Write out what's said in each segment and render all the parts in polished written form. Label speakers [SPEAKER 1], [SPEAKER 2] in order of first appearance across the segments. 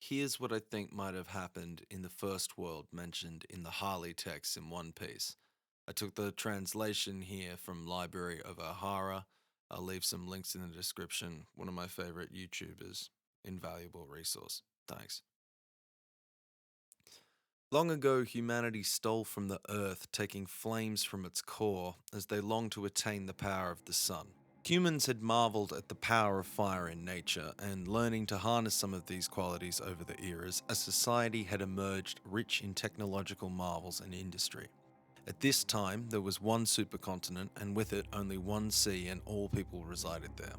[SPEAKER 1] Here's what I think might have happened in the first world mentioned in the Harley text in One Piece. I took the translation here from Library of O'Hara. I'll leave some links in the description. One of my favorite YouTubers. Invaluable resource. Thanks. Long ago, humanity stole from the earth, taking flames from its core as they longed to attain the power of the sun. Humans had marveled at the power of fire in nature, and learning to harness some of these qualities over the eras, a society had emerged rich in technological marvels and industry. At this time, there was one supercontinent, and with it only one sea, and all people resided there.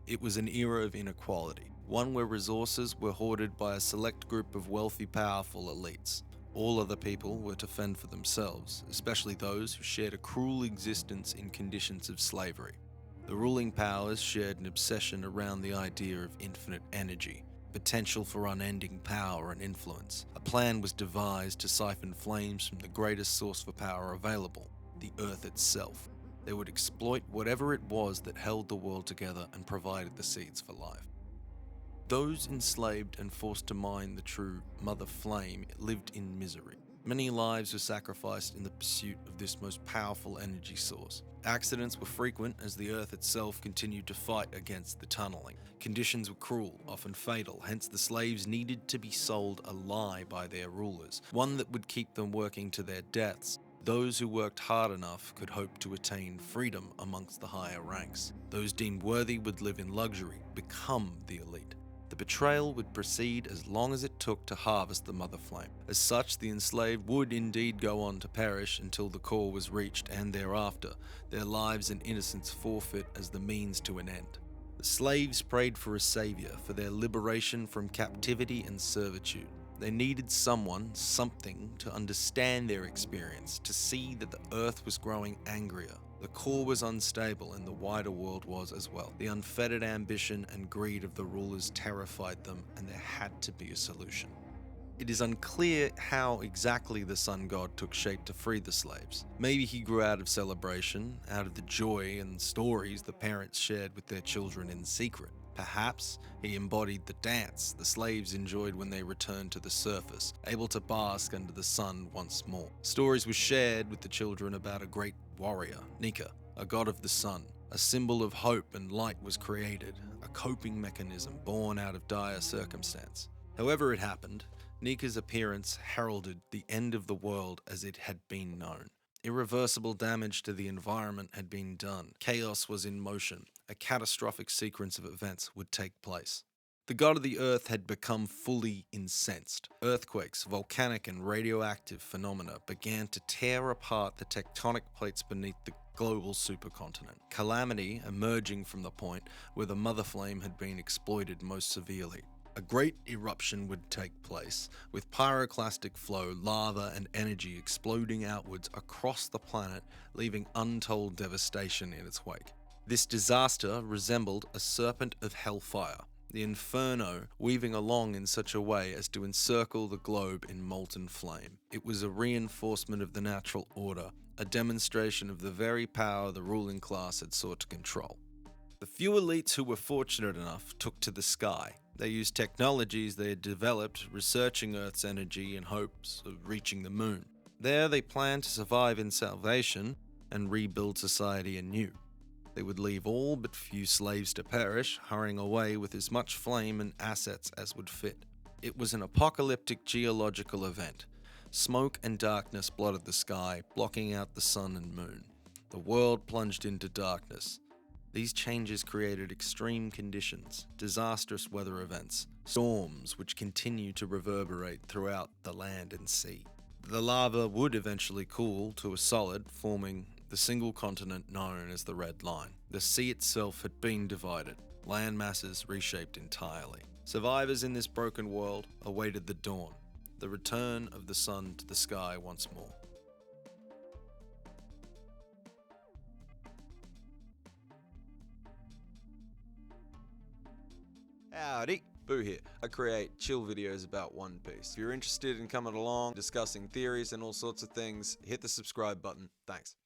[SPEAKER 1] It was an era of inequality, one where resources were hoarded by a select group of wealthy, powerful elites. All other people were to fend for themselves, especially those who shared a cruel existence in conditions of slavery. The ruling powers shared an obsession around the idea of infinite energy, potential for unending power and influence. A plan was devised to siphon flames from the greatest source for power available, the Earth itself. They would exploit whatever it was that held the world together and provided the seeds for life. Those enslaved and forced to mine the true Mother Flame lived in misery. Many lives were sacrificed in the pursuit of this most powerful energy source. Accidents were frequent as the Earth itself continued to fight against the tunneling. Conditions were cruel, often fatal, hence the slaves needed to be sold a lie by their rulers, one that would keep them working to their deaths. Those who worked hard enough could hope to attain freedom amongst the higher ranks. Those deemed worthy would live in luxury, become the elite. The betrayal would proceed as long as it took to harvest the mother flame. As such, the enslaved would indeed go on to perish until the core was reached, and thereafter, their lives and innocence forfeit as the means to an end. The slaves prayed for a savior, for their liberation from captivity and servitude. They needed someone, something, to understand their experience, to see that the earth was growing angrier. The core was unstable, and the wider world was as well. The unfettered ambition and greed of the rulers terrified them, and there had to be a solution. It is unclear how exactly the sun god took shape to free the slaves. Maybe he grew out of celebration, out of the joy and stories the parents shared with their children in secret. Perhaps he embodied the dance the slaves enjoyed when they returned to the surface, able to bask under the sun once more. Stories were shared with the children about a great warrior, Nika, a god of the sun. A symbol of hope and light was created, a coping mechanism born out of dire circumstance. However it happened, Nika's appearance heralded the end of the world as it had been known. Irreversible damage to the environment had been done. Chaos was in motion. A catastrophic sequence of events would take place. The god of the earth had become fully incensed. Earthquakes, volcanic and radioactive phenomena began to tear apart the tectonic plates beneath the global supercontinent. Calamity emerging from the point where the mother flame had been exploited most severely. A great eruption would take place, with pyroclastic flow, lava, and energy exploding outwards across the planet, leaving untold devastation in its wake. This disaster resembled a serpent of hellfire, the inferno weaving along in such a way as to encircle the globe in molten flame. It was a reinforcement of the natural order, a demonstration of the very power the ruling class had sought to control. The few elites who were fortunate enough took to the sky. They used technologies they had developed, researching Earth's energy in hopes of reaching the moon. There they planned to survive in salvation and rebuild society anew. They would leave all but few slaves to perish, hurrying away with as much flame and assets as would fit. It was an apocalyptic geological event. Smoke and darkness blotted the sky, blocking out the sun and moon. The world plunged into darkness. These changes created extreme conditions, disastrous weather events, storms which continue to reverberate throughout the land and sea. The lava would eventually cool to a solid, forming the single continent known as the Red Line. The sea itself had been divided, land masses reshaped entirely. Survivors in this broken world awaited the dawn, the return of the sun to the sky once more. Howdy, Boo here. I create chill videos about One Piece. If you're interested in coming along, discussing theories and all sorts of things, hit the subscribe button. Thanks.